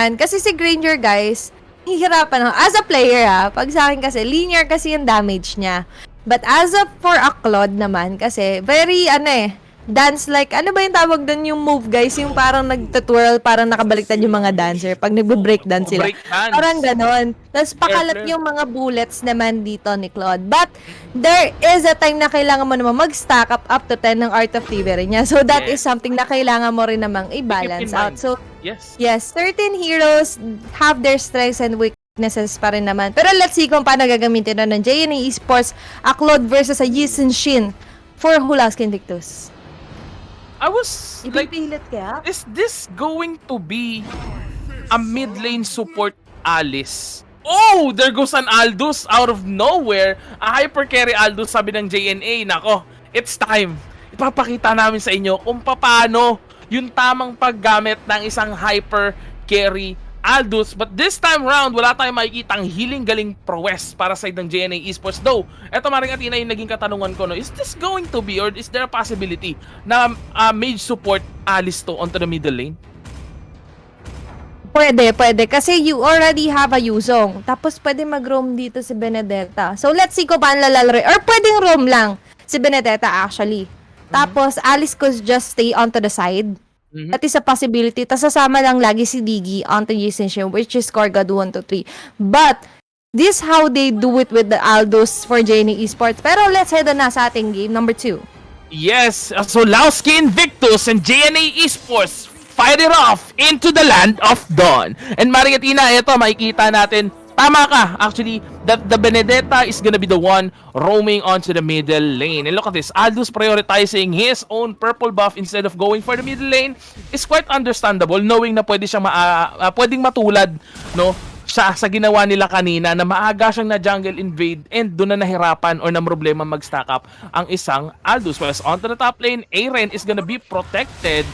naman, kasi si Granger, guys, hihirapan ako. As a player, pag sa akin kasi, linear kasi yung damage niya. But as of for a Claude naman, kasi very, dance-like, ano ba yung tawag doon yung move, guys? Yung parang nagtutwirl, parang nakabaliktad yung mga dancer pag nagbe-breakdance sila. Parang ganon. Tapos pakalat yung mga bullets naman dito ni Claude. But there is a time na kailangan mo naman mag-stack up to 10 ng Art of Thievery niya. So that is something na kailangan mo rin namang i-balance out. So, yes, certain heroes have their strengths and weaknesses pa rin naman. Pero let's see kung paano gagamitin na ng JNA Esports a Claude versus a Yisun Shin for Hulawski Invictus. I was like, is this going to be a mid lane support Alice? Oh, there goes an Aldous out of nowhere. A hyper carry Aldous, sabi ng JNA. Nako, it's time. Ipapakita namin sa inyo kung paano yung tamang paggamit ng isang hyper carry Aldous. But this time round, wala tayong makikitang hiling-galing prowess para sa ng JNA Esports. Though, eto maring Athena yung naging katanungan ko, no, is this going to be, or is there a possibility na mage support Alice to onto the middle lane? Pwede. Kasi you already have a Yuzong. Tapos pwede mag-roam dito si Benedetta. So let's see kung paano lalaro. Or pwedeng roam lang si Benedetta actually. Tapos Alice could just stay onto the side. That is a possibility. Tapos sasama lang lagi si Diggy onto Yisun Shin, which is score God 1 to 3. But this how they do it with the Aldous for JNA Esports. Pero let's head on na sa ating game number 2. Yes, so Hulawski Invictus and JNA Esports fight it off into the land of Dawn. And Mariatina, ito makikita natin, tama ka, actually, that the Benedetta is gonna be the one roaming onto the middle lane. And look at this, Aldous prioritizing his own purple buff instead of going for the middle lane is quite understandable, knowing na pwede siyang pwedeng matulad, no, sa ginawa nila kanina na maaga siyang na jungle invade and doon na nahirapan or na problema mag-stack up ang isang Aldous. Whereas onto the top lane, Aren is gonna be protected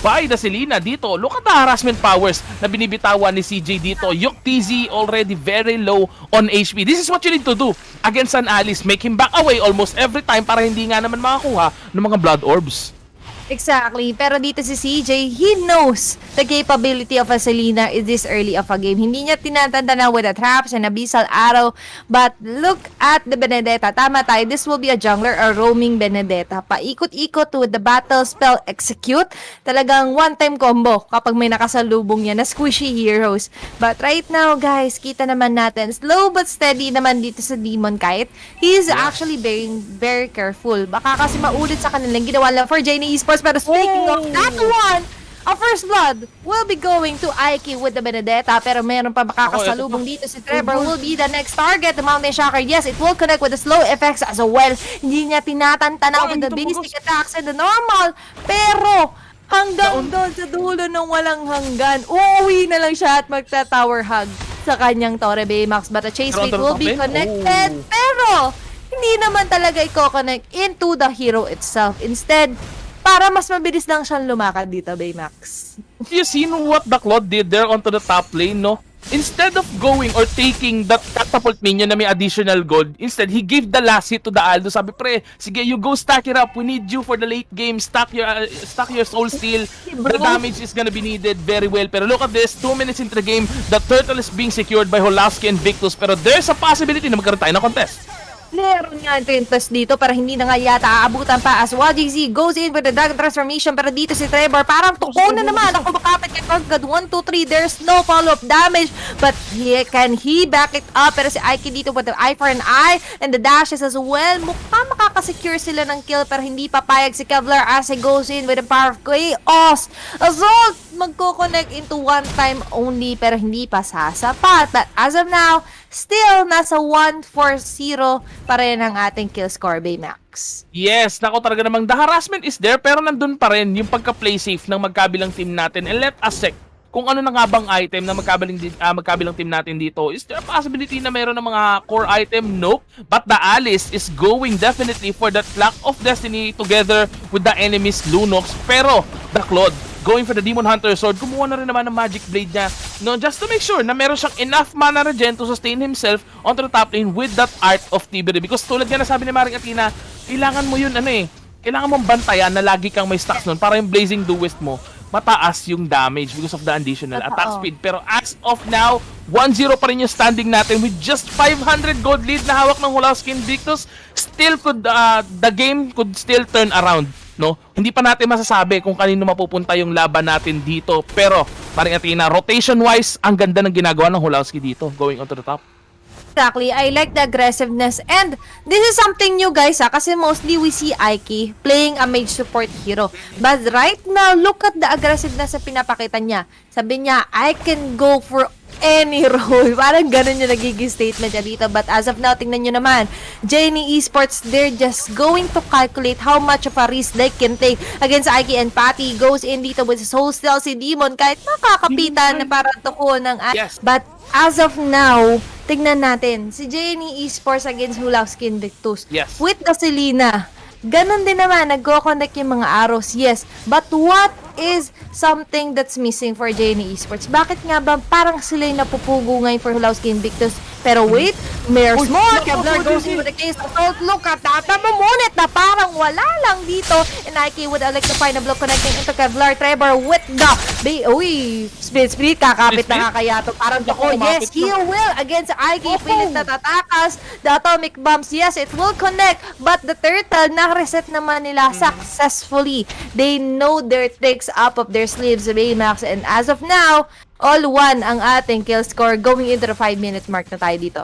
by the Selena dito. Look at the harassment powers na binibitawan ni CJ dito. Yuk TZ already very low on HP. This is what you need to do against an Alice. Make him back away almost every time para hindi nga naman makakuha ng mga blood orbs. Exactly. Pero dito si CJ, he knows the capability of a Selena is this early of a game. Hindi niya tinatanda na with the traps and abyssal arrow. But look at the Benedetta. Tama tayo. This will be a jungler or roaming Benedetta. Paikot-ikot with the battle spell execute. Talagang one-time combo kapag may nakasalubong yan na squishy heroes. But right now, guys, kita naman natin. Slow but steady naman dito sa Demon Kite. He's actually being very careful. Baka kasi maulit sa kanilang ginawa lang for JNA Esports. Pero speaking of that one, a first blood will be going to Aiki with the Benedetta. Pero meron pa makakasalubong dito si Trevor will be the next target. The Mountain Shocker, yes, it will connect with the slow effects as well. Hindi niya tinatantanaw with the basic attacks and the normal. Pero hanggang doon sa dulo ng walang hanggan, uuwi na lang siya at magta-tower hug sa kanyang Torre Baymax. But a chase rate will be connected. Pero hindi naman talaga i-connect into the hero itself. Instead, para mas mabilis lang siyang lumakad dito, Baymax. You seen what the Claude did there onto the top lane, no? Instead of going or taking that catapult minion na may additional gold, instead, he gave the last hit to the Aldo. Sabi, pre, sige, you go stack it up. We need you for the late game. Stack your soul steal. The damage is gonna be needed very well. Pero look at this, 2 minutes into the game, the turtle is being secured by Hulawski and Invictus. Pero there's a possibility na magkaroon tayo ng contest. Meron nga interest dito para hindi na nga yata aabutan pa as YGZ goes in with the Dragon Transformation. Pero dito si Trevor parang tuko na naman ang kumakapit kay Kogad 1, 2, 3. There's no follow-up damage but can he back it up? Pero si Aiki dito with the eye for an eye and the dashes as well. Mukhang makakasecure sila ng kill pero hindi papayag si Kevlar as he goes in with the power of chaos. Assault magko-connect into one time only pero hindi pa sasapat. But as of now, still nasa 1-4-0 pa rin ang ating kill score, Baymax. Yes, nako talaga namang the harassment is there pero nandun pa rin yung pagka-play safe ng magkabilang team natin. And let us check kung ano na nga bang item na magkabilang team natin dito. Is there a possibility na mayroon ng mga core item? Nope. But the Alice is going definitely for that Clock of Destiny together with the enemy's Lunox. Pero the Claude going for the Demon Hunter Sword, kumuha na rin naman ng Magic Blade niya, no, just to make sure na meron siyang enough mana regen to sustain himself onto the top lane with that Art of Thievery. Because tulad nga nasabi ni Maring Athena, kailangan mo yun, kailangan mong bantayan na lagi kang may stacks nun para yung Blazing Duelist mo mataas yung damage because of the additional Totoo. attack speed. Pero as of now, 1-0 pa rin yung standing natin with just 500 gold lead na hawak ng Hulawski Invictus. Still could, the game could still turn around. No? Hindi pa natin masasabi kung kanino mapupunta yung laban natin dito. Pero, paring Athena, rotation-wise, ang ganda ng ginagawa ng Hulawski dito, going on to the top. Exactly. I like the aggressiveness. And this is something new, guys, kasi mostly we see Aiki playing a mage support hero. But right now, look at the aggressiveness na pinapakita niya. Sabi niya, I can go for any role. Parang ganun yung nagiging statement niya dito. But as of now, tingnan nyo naman, JNE Esports, they're just going to calculate how much of a risk they can take against Aiki and Patty. Goes in dito with Soul Steal si Demon kahit makakapitan na parang tuko ng Yes. But as of now, tignan natin, si JNE Esports against Hulawski Invictus. Yes. With the Selena, ganun din naman, nag-connect yung mga arrows, yes. But what is something that's missing for JNE Esports? Bakit nga ba parang sila yung napupugo ngayon for Hulawski Invictus? Pero wait, there's more. Kevlar goes in with the case of Salt. Look at that. Mamunit na parang wala lang dito. And Ike would like to find a block connecting into Kevlar. Trevor with the... Uy, Speed. Kakapit na kaya to. Parang ako, yes, he will against Ike. Pilit na tatakas. The atomic bombs, yes, it will connect. But the turtle, na-reset naman nila successfully. They know their tricks up of their sleeves, Baymax. And as of now, all one ang ating kill score going into the 5-minute mark na tayo dito.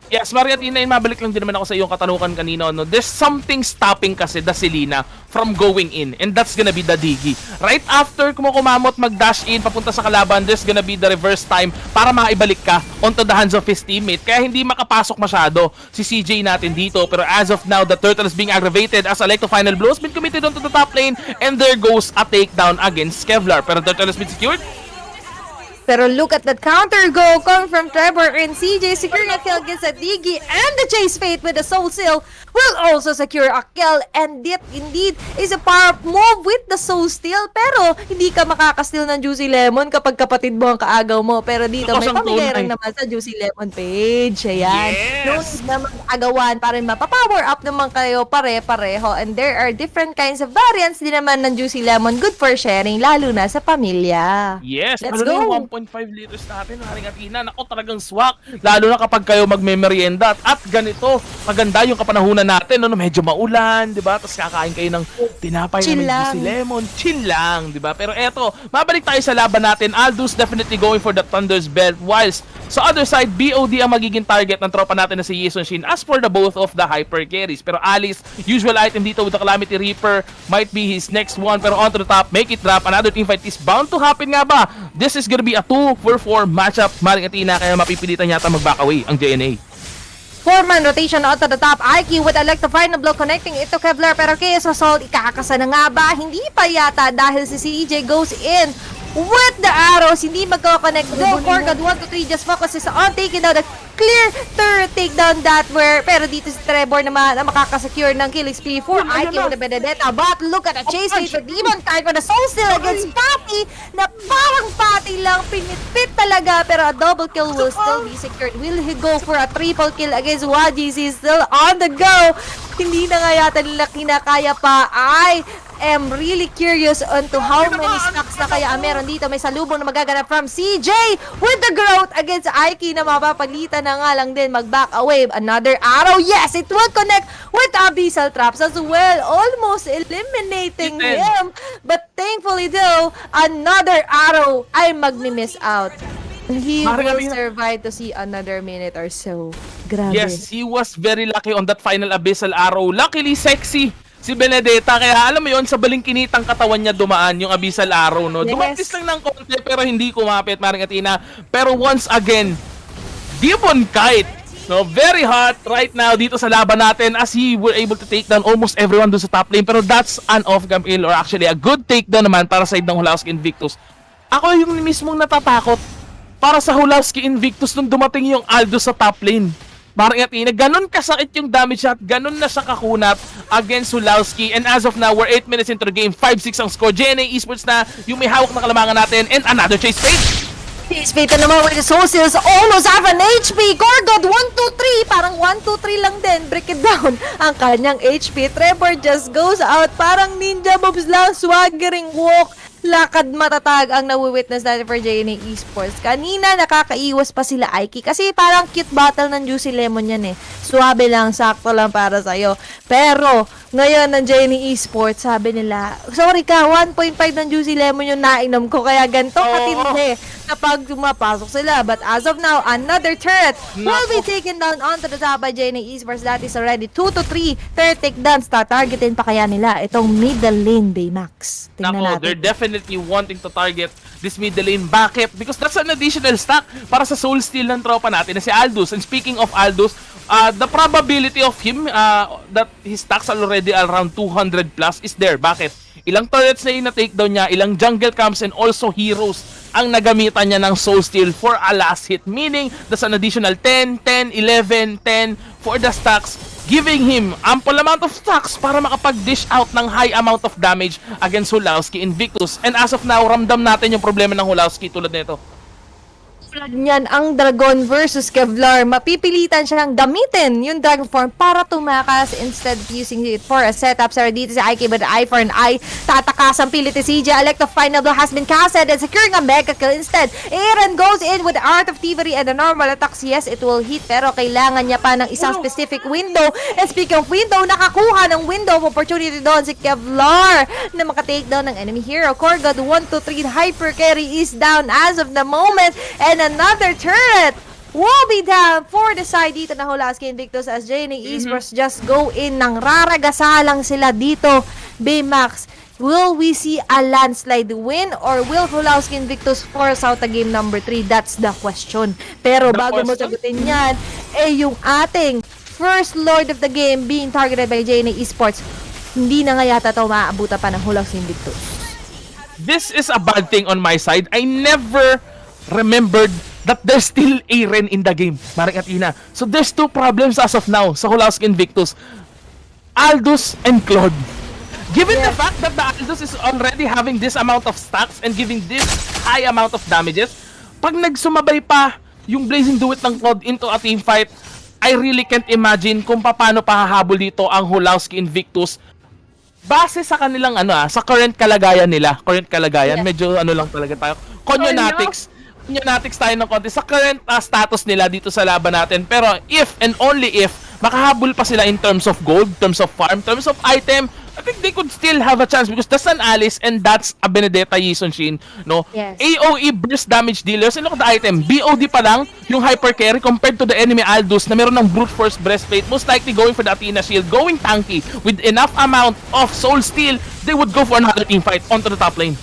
Yes, Mariatina, mabalik lang din naman ako sa iyong katanungan kanina. No? There's something stopping kasi the Selena from going in, and that's gonna be the Digi. Right after kumukumamot, mag-dash in, papunta sa kalaban, there's gonna be the reverse time para makaibalik ka onto the hands of his teammate. Kaya hindi makapasok masyado si CJ natin dito. Pero as of now, the turtle is being aggravated as Electro final blow has been committed onto the top lane, and there goes a takedown against Kevlar. Pero the turtle has been secured. Pero look at that counter go coming from Trevor and CJ securing a kill against a Digi, and the Chase Fate with the Soul Seal will also secure a kill, and that indeed is a power-up move with the Soul Steal. Pero hindi ka makakasteal ng Juicy Lemon kapag kapatid mo ang kaagaw mo. Pero dito may pamigay rin naman sa Juicy Lemon page. Ayan. Yes. No need naman agawan para mapapower up naman kayo pare-pareho, and there are different kinds of variants din naman ng Juicy Lemon, good for sharing lalo na sa pamilya. Yes, Let's ano na go. yung 1.5 liters natin, haring Athena. Nako, talagang swak. Lalo na kapag kayo magme-merienda. At ganito, maganda yung kapanahunan natin. No? Medyo maulan, di ba? Tapos kakain kayo ng tinapay Chill na may juicy lemon. Chill lang, di ba? Pero eto, mabalik tayo sa laban natin. Aldous definitely going for the Thunder's Belt. Whilst sa other side, BOD ang magiging target ng tropa natin na si Yison Shin as for the both of the hyper carries. Pero Alice, usual item dito with the Calamity Reaper, might be his next one. Pero onto the top, make it drop. Another teamfight is bound to happen nga ba? This is gonna be a 2-4 matchup, Maring Athena, kaya mapipilitan yata mag-back away ang JNA. 4-man rotation out to the top. IQ would like to find a block connecting ito Kevlar, pero kaya sa Salt, ikakasa na nga ba? Hindi pa yata dahil si CJ goes in with the arrows. Hindi magkoconnect. Go, Korgad, 1-2-3, just focuses on taking down the clear turret takedown that where. Pero dito si Trevor naman ang makakasecure ng kill XP for IQ with the Benedetta. But look at the chase rate for Demon Kite for the Soul Steal against Patty na parang Patty lang pinitpit talaga, pero a double kill will still be secured. Will he go for a triple kill against YGC? Still on the go. Hindi na nga yata nila kinakaya pa. I am really curious onto how many stacks na kaya meron dito. May salubong na magaganap from CJ with the growth against Aiki na mapapalitan na nga lang din mag-back away. Another arrow. Yes, it will connect with Abyssal Traps as well. Almost eliminating him. But thankfully though, another arrow ay magmi-miss out. He will survive to see another minute or so. Grabe. Yes, he was very lucky on that final Abyssal arrow. Luckily, sexy si Benedetta. Kaya alam mo yon, sa balingkinitang katawan niya dumaan yung Abyssal arrow. No? Yes. Dumatis lang ng konti pero hindi kumapit, Maring Athena. Pero once again, Demon Kite, no, very hot right now dito sa laban natin as he were able to take down almost everyone doon sa top lane. Pero that's an off-cam kill or actually a good takedown naman para sa side ng Hulawski Invictus. Ako yung mismong natatakot para sa Hulawski Invictus nung dumating yung Aldo sa top lane. Maring Athena, ganun kasakit yung damage shot, ganun na siya kakunat against Hulawski. And as of now, we're 8 minutes into the game, 5-6 ang score. JNA Esports na yung may hawak na kalamangan natin, and another chase fade. Chase fate na naman with the Soul Seals, almost half an HP. Gorgod, 1-2-3, parang 1-2-3 lang din. Break it down ang kanyang HP. Trevor just goes out, parang ninja moves lang, swaggering walk. lakad matatag ang nawi-witness natin for JNA Esports. Kanina nakakaiwas pa sila Aiki kasi parang cute battle ng Juicy Lemon yan eh. Suwabe lang, sakto lang para sa'yo. Pero ngayon ng JNA Esports, sabi nila, sorry ka, 1.5 ng Juicy Lemon yung nainom ko kaya ganito katindi kapag tumapasok sila. But as of now, another turret will be taken down onto the top by JNA Esports. That is already 2 to 3 turret takedowns. Tatargetin pa kaya nila itong middle lane Baymax. Tingnan Nako, natin. they're definitely wanting to target this middle lane. Bakit? Because that's an additional stack para sa soul steal ng tropa natin na si Aldous. And speaking of Aldous, the probability of him that his stacks are already around 200 plus is there. Bakit? Ilang turrets na yung na-takedown niya, ilang jungle camps and also heroes ang nagamitan niya ng soul steal for a last hit. Meaning, that's an additional 10, 10, 11, 10 for the stacks, giving him ample amount of stacks para makapag-dish out ng high amount of damage against Hulawski Invictus. And as of now, ramdam natin yung problema ng Hulawski tulad nito. Niyan ang Dragon versus Kevlar. Mapipilitan siyang gamitin yung Dragon form para tumakas instead of using it for a setup. Sarah dito si IK but eye for an eye. Tatakas ang pilit si CJ. Electro final blow has been casted and securing a mega kill instead. Aaron goes in with the Art of Thievery and the normal attacks. Yes, it will hit pero kailangan niya pa ng isang specific window. And speaking of window, nakakuha ng window of opportunity doon si Kevlar na makatake-down ng enemy hero. Korgod 1, 2, 3. Hyper carry is down as of the moment. And another turret will be down for the side dito na Hulawski Invictus as JNA Esports just go in ng raragasa lang sila dito. Baymax, will we see a landslide win or will Hulawski Invictus force out a game number 3? That's the question. Pero bago mo sagutin yan, yung ating first lord of the game being targeted by JNA Esports, hindi na nga yata ito maaabutan pa ng Hulawski Invictus. This is a bad thing on my side. I never remembered that there's still Aren in the game, Maring at Ina. So there's two problems as of now sa Hulawski Invictus. Aldous and Claude. Given the fact that the Aldous is already having this amount of stacks and giving this high amount of damages, pag nagsumabay pa yung Blazing Duet ng Claude into a team fight, I really can't imagine kung paano pahahabol dito ang Hulawski Invictus. Base sa kanilang sa current kalagayan nila. Current kalagayan, medyo lang talaga tayo. Conionatics tayo ng konti sa current status nila dito sa laban natin. Pero if and only if makahabol pa sila in terms of gold, terms of farm, terms of item, I think they could still have a chance because that's an Alice and that's a Benedetta Yison Shin, no? Yes. AOE burst damage dealers, and look at the item, BOD pa lang yung hyper carry compared to the enemy Aldous na meron ng brute force breastplate, most likely going for the Athena shield, going tanky with enough amount of soul steal, they would go for another team fight onto the top lane.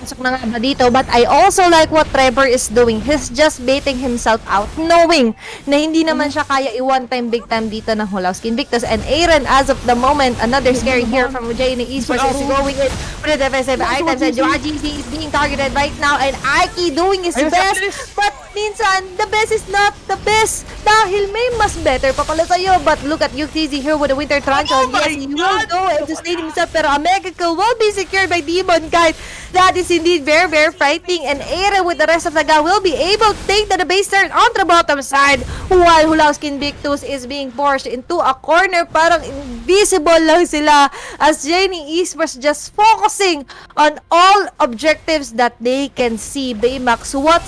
Pasok na nga ba dito, but I also like what Trevor is doing. He's just baiting himself out, knowing na hindi naman siya kaya i-one-time big time dito ng Hulawski Invictus. And Aaron, as of the moment, another scary here from JNA Esports is going in with the defensive items. And GC is being targeted right now, and Aiki doing his best, but minsan, the best is not the best dahil may mas better pa pala sa'yo. But look at UTZ here with the Winter Truncheon. Yes, he will go and sustain himself, pero a mega kill will be secured by Demon Guide. That is indeed very, very frightening. And Aaron with the rest of the guy will be able to take the base turn on the bottom side while Hulawski Invictus is being forced into a corner. Parang invisible lang sila as JNA Esports just focusing on all objectives that they can see. Baymax, what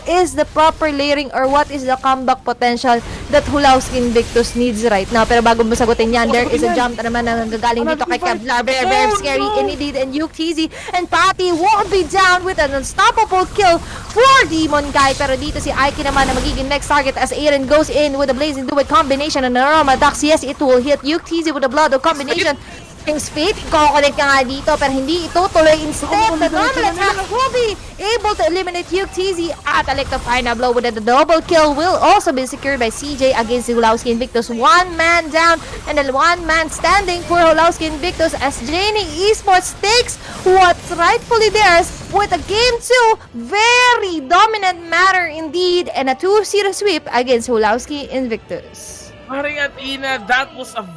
is the proper layering or what is the comeback potential that Hulawski Invictus needs right now? Pero bago mo sagutin yan, there is a jump na naman na nanggagaling dito kay Kevlar. Very, very scary. Indeed, and UTZ and Patty won't be down with an unstoppable kill for Demon Guy. Pero dito si Aiki naman na magiging next target as Aaron goes in with a Blazing Duet combination and aroma attacks. Yes, it will hit UTZ with a Blood of combination. King's Fate, kukonek ka nga dito pero hindi ito tuloy. Instead, the normal attack will be able to eliminate UTZ at Electro Final Blow with a double kill will also be secured by CJ against Hulawski Invictus. One man down and then one man standing for Hulawski Invictus as JNA Esports takes what's rightfully theirs with a game 2. Very dominant matter indeed and a 2-0 sweep against Hulawski Invictus. Maring at Ina, that was a